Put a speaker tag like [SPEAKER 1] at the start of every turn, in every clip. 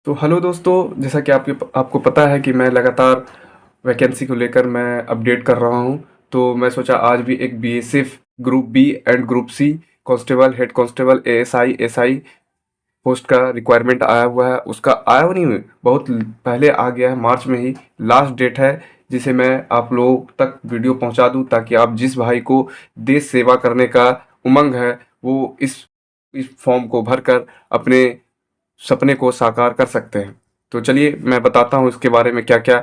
[SPEAKER 1] तो हेलो दोस्तों, जैसा कि आपको पता है कि मैं लगातार वैकेंसी को लेकर मैं अपडेट कर रहा हूं। तो मैं सोचा आज भी एक BSF group B and group C constable, head constable, ASI, SI post का रिक्वायरमेंट आया हुआ है। उसका आया हुआ नहीं, बहुत पहले आ गया है, मार्च में ही लास्ट डेट है, जिसे मैं आप लोगों तक वीडियो पहुंचा दूं ताकि आप जिस भाई को देश सेवा करने का उमंग है वो इस फॉर्म को भरकर अपने सपने को साकार कर सकते हैं। तो चलिए मैं बताता हूँ इसके बारे में क्या क्या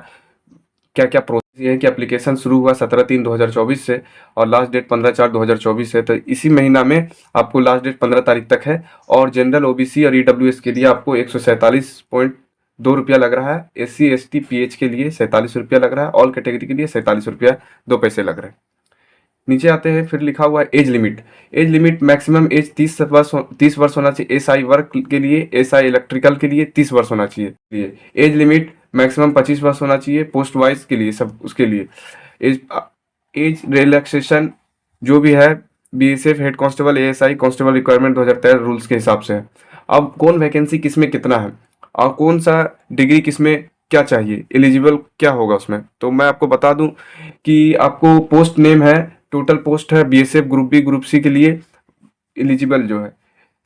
[SPEAKER 1] प्रोसेस ये है कि एप्लीकेशन शुरू हुआ 17/3/2024 से और लास्ट डेट 15/4/2024 है। तो इसी महीना में आपको लास्ट डेट 15 तारीख तक है। और जनरल ओबीसी और ईडब्ल्यूएस के लिए आपको 147.2 रुपया लग रहा है। एससी एसटी पीएच के लिए 47 रुपया लग रहा है। ऑल कैटेगरी के लिए 47 रुपया 2 पैसे लग रहे हैं। नीचे आते हैं, फिर लिखा हुआ है age limit. Age limit maximum age 30 वर्ष होना चाहिए एसआई वर्क के लिए। एसआई इलेक्ट्रिकल के लिए 30 वर्ष होना चाहिए। एज लिमिट मैक्सिमम 25 वर्ष होना चाहिए पोस्ट वाइज के लिए, सब उसके लिए। एज एज रिलैक्सेशन जो भी है BSF head constable, ASI constable requirement 2013 rules के हिसाब से है। अब कौन वैकेंसी किस में कितना है और कौन सा डिग्री किस में क्या चाहिए, एलिजिबल क्या होगा उसमें, तो मैं आपको बता दूं कि आपको पोस्ट नेम है, टोटल पोस्ट है BSF group B group C के लिए एलिजिबल जो है।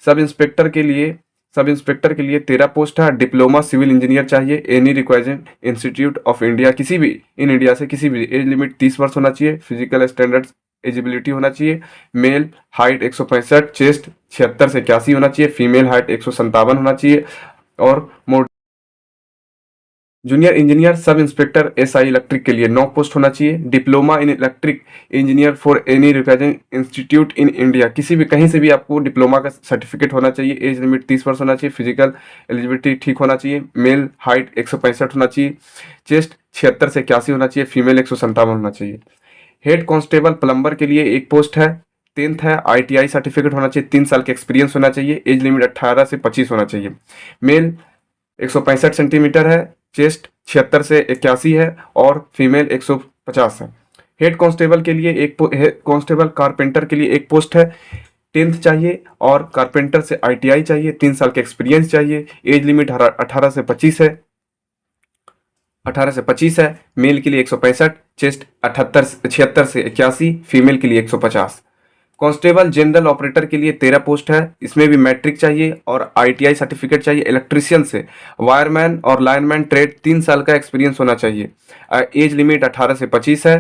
[SPEAKER 1] सब इंस्पेक्टर के लिए सब इंस्पेक्टर के लिए 13 पोस्ट है। डिप्लोमा सिविल इंजीनियर चाहिए any required institute of India, किसी भी इन इंडिया से किसी भी। एज लिमिट 30 वर्ष होना चाहिए। फिजिकल स्टैंडर्ड एजिबिलिटी होना चाहिए। मेल हाइट 165, चेस्ट 76 से 81 होना चाहिए। फीमेल हाइट 157 होना चाहिए। और junior engineer sub inspector SI electric के लिए 9 पोस्ट होना चाहिए। Diploma in electric engineer for any recognized institute in India, किसी भी कहीं से भी आपको डिप्लोमा का सर्टिफिकेट होना चाहिए। एज लिमिट 30 वर्ष होना चाहिए। फिजिकल एलिजिबिलिटी ठीक होना चाहिए। मेल हाइट 165 होना चाहिए। चेस्ट 76 से 81 होना चाहिए। फीमेल 157 होना चाहिए। हेड कांस्टेबल प्लम्बर के लिए 1 पोस्ट है। 10th है। आईटीआई सर्टिफिकेट होना चाहिए। 3 साल का एक्सपीरियंस होना चाहिए। एज लिमिट 18 से 25 होना चाहिए। मेल 165 सेंटीमीटर है। चेस्ट 76 से 81 है और फीमेल 150 है। हेड कांस्टेबल के लिए हेड कांस्टेबल कारपेंटर के लिए 1 पोस्ट है। 10th चाहिए और कारपेंटर से आईटीआई चाहिए। 3 साल का एक्सपीरियंस चाहिए। एज लिमिट 18 से 25 है। 18 से 25 है। मेल के लिए 165, चेस्ट 76 से 81, फीमेल के लिए 150। कांस्टेबल जनरल ऑपरेटर के लिए 13 पोस्ट है। इसमें भी मैट्रिक चाहिए और आईटीआई सर्टिफिकेट चाहिए। इलेक्ट्रीशियन से वायरमैन और लाइनमैन ट्रेड 3 साल का एक्सपीरियंस होना चाहिए। एज लिमिट 18 से 25 है।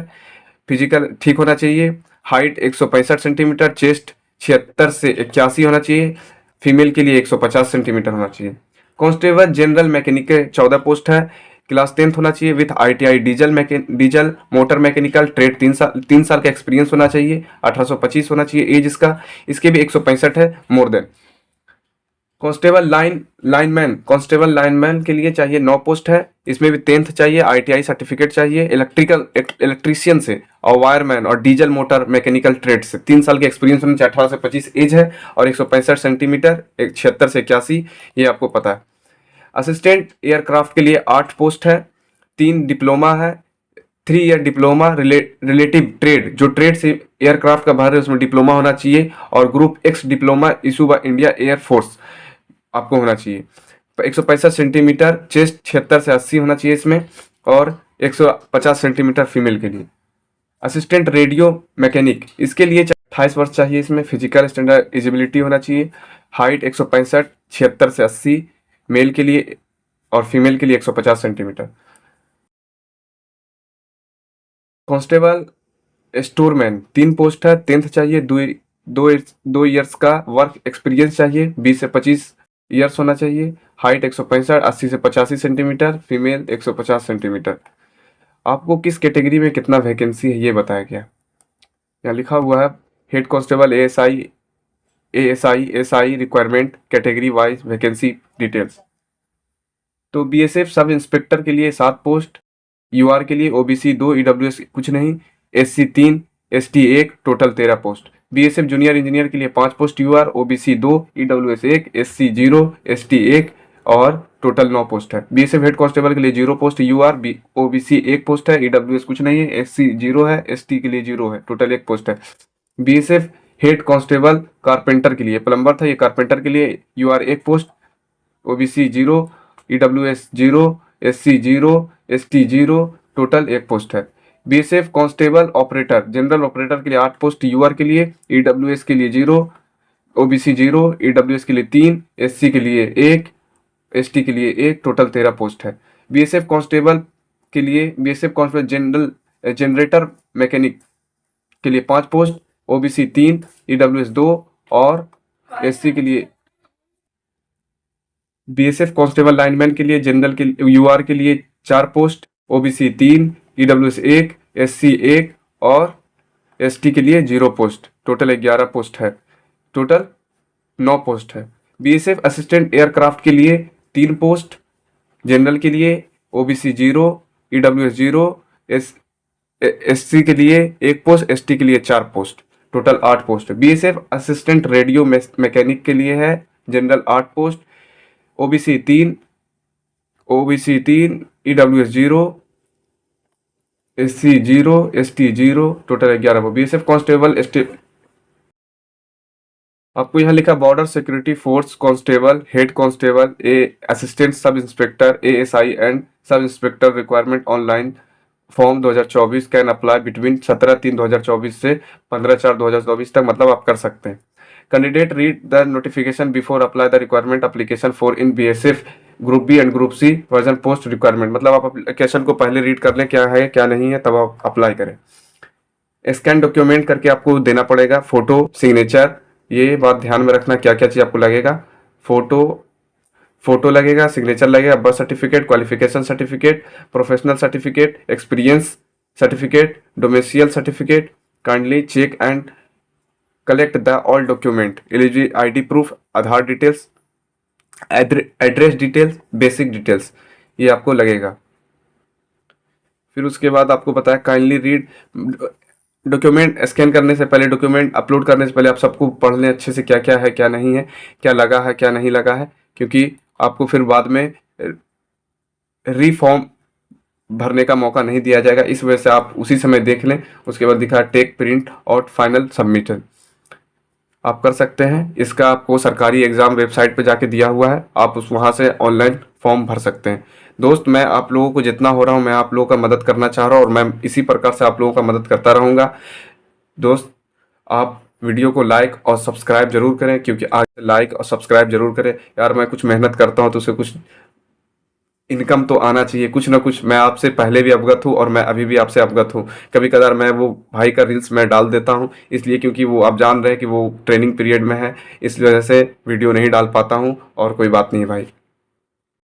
[SPEAKER 1] फिजिकल ठीक होना चाहिए। Height 165 centimetre. चेस्ट 76 से 81 होना चाहिए। फीमेल के लिए 150 सेंटीमीटर होना चाहिए। कांस्टेबल जनरल मैकेनिक के 14 पोस्ट है। क्लास 10th होना चाहिए with ITI diesel motor mechanical trade 3 साल का एक्सपीरियंस होना चाहिए। 1825 होना चाहिए एज इसका। इसके भी 165 है मोर देन। कांस्टेबल लाइनमैन के लिए चाहिए 9 पोस्ट है। इसमें भी 10th चाहिए। आईटीआई सर्टिफिकेट चाहिए। इलेक्ट्रीशियन से और वायरमैन और डीजल मोटर मैकेनिकल ट्रेड से 3 साल के एक्सपीरियंस होना चाहिए। 18 से 25 एज है और 165 सेंटीमीटर, 76 से 81, ये आपको पता है। असिस्टेंट एयरक्राफ्ट के लिए 8 पोस्ट है। 3 डिप्लोमा है। 3 ईयर डिप्लोमा रिलेटिव ट्रेड, जो ट्रेड से एयरक्राफ्ट का भर है उसमें डिप्लोमा होना चाहिए। और group x diploma issue by India air force आपको होना चाहिए। 165 सेंटीमीटर, चेस्ट 76 से 80 होना चाहिए इसमें और 150 सेंटीमीटर फीमेल के लिए। असिस्टेंट रेडियो मैकेनिक, इसके लिए 28 वर्ष चाहिए। इसमें फिजिकल स्टैंडर्ड एजिबिलिटी होना चाहिए। हाइट 165, 76 से 80 मेल के लिए और फीमेल के लिए 150 सेंटीमीटर। कांस्टेबल स्टोरमैन 3 पोस्ट है। 10th चाहिए। दो ईयर्स का वर्क एक्सपीरियंस चाहिए। 20 से 25 ईयर्स होना चाहिए। हाइट 165, 80 से 85 सेंटीमीटर, फीमेल 150 सेंटीमीटर। आपको किस कैटेगरी में कितना वैकेंसी है ये बताया गया। यहाँ लिखा हुआ है head constable, ASI SI requirement category wise vacancy details. तो बीएसएफ सब इंस्पेक्टर के लिए 7 पोस्ट। यूआर के लिए ओबीसी 2, ईडब्ल्यूएस कुछ नहीं, SC 3, ST 1, total 13 post. BSF junior engineer के लिए 5 post. UR OBC 2, EWS 1, SC 0, ST 1 और टोटल 9 पोस्ट है। बीएसएफ हेड कांस्टेबल के लिए 0 पोस्ट। यूआर ओबीसी 1 पोस्ट है। ईडब्ल्यूएस कुछ नहीं है। एससी 0 है। एसटी के लिए 0 है। टोटल 1 पोस्ट है। बीएसएफ हेड कांस्टेबल कारपेंटर के लिए, प्लम्बर था ये, कारपेंटर के लिए UR 1 post, OBC 0 EWS 0, SC 0, ST 0, total 1 post है। BSF constable operator, general operator के लिए 8 पोस्ट UR के लिए, EWS के लिए 0, OBC 0, EWS के लिए 3, SC के लिए 1, ST के लिए 1, टोटल 13 पोस्ट है। BSF कांस्टेबल के लिए, BSF constable general generator mechanic के लिए 5 पोस्ट, OBC 3, EWS 2 और SC के लिए। BSF कांस्टेबल लाइनमैन के लिए, जनरल के UR के लिए 4 पोस्ट, OBC 3, EWS 1, SC 1 और ST के लिए 0 पोस्ट, टोटल 11 पोस्ट है, टोटल 9 पोस्ट है। BSF असिस्टेंट एयरक्राफ्ट के लिए 3 पोस्ट, जनरल के लिए OBC 0, EWS 0, SC के लिए 1 पोस्ट, ST के लिए 4 पोस्ट, टोटल 8 पोस्ट है। BSF असिस्टेंट रेडियो मैकेनिक के लिए है, general 8 post, OBC 3, EWS 0, SC 0, ST 0, total 11। BSF constable आपको यहाँ लिखा border security force constable, head constable, assistant sub inspector, ASI and sub inspector requirement online form 2024 can apply between 17/3/2024 से 15/4/2024 तक, मतलब आप कर सकते हैं। Candidate read the notification before apply the requirement application for in BSF group B and group C version post requirement, मतलब आप application को पहले रीड कर लें क्या है क्या नहीं है, तब आप अप्लाई करें। स्कैन डॉक्यूमेंट करके आपको देना पड़ेगा, फोटो, सिग्नेचर, ये बात ध्यान में रखना क्या क्या चीज़ आपको लगेगा। फोटो लगेगा, सिग्नेचर लगेगा, birth certificate, qualification certificate, professional certificate, experience certificate, domicile certificate. Kindly check and collect the all document, eligibility ID proof, Aadhaar details, address details, basic details, ये आपको लगेगा। फिर उसके बाद आपको पता है काइंडली रीड डॉक्यूमेंट स्कैन करने से पहले, डॉक्यूमेंट अपलोड करने से पहले आप सबको पढ़ लें अच्छे से क्या क्या है क्या नहीं है, क्या लगा है क्या नहीं लगा है, क्योंकि आपको फिर बाद में रीफॉर्म भरने का मौका नहीं दिया जाएगा। इस वजह से आप उसी समय देख लें, उसके बाद दिखा टेक प्रिंट और फाइनल सबमिशन आप कर सकते हैं। इसका आपको सरकारी एग्ज़ाम वेबसाइट पे जाके दिया हुआ है, आप उस वहाँ से ऑनलाइन फॉर्म भर सकते हैं। दोस्त, मैं आप लोगों को जितना हो रहा हूँ मैं आप लोगों का मदद करना चाह रहा हूँ और मैं इसी प्रकार से आप लोगों का मदद करता रहूँगा। दोस्त, आप वीडियो को लाइक और सब्सक्राइब जरूर करें, क्योंकि आज लाइक और सब्सक्राइब जरूर करें यार। मैं कुछ मेहनत करता हूँ तो उसे कुछ इनकम तो आना चाहिए, कुछ ना कुछ। मैं आपसे पहले भी अवगत हूँ और मैं अभी भी आपसे अवगत हूँ। कभी कभार मैं वो भाई का रील्स मैं डाल देता हूँ, इसलिए क्योंकि वो आप जान रहे हैं कि वो ट्रेनिंग पीरियड में है, इस वजह से वीडियो नहीं डाल पाता हूँ। और कोई बात नहीं भाई।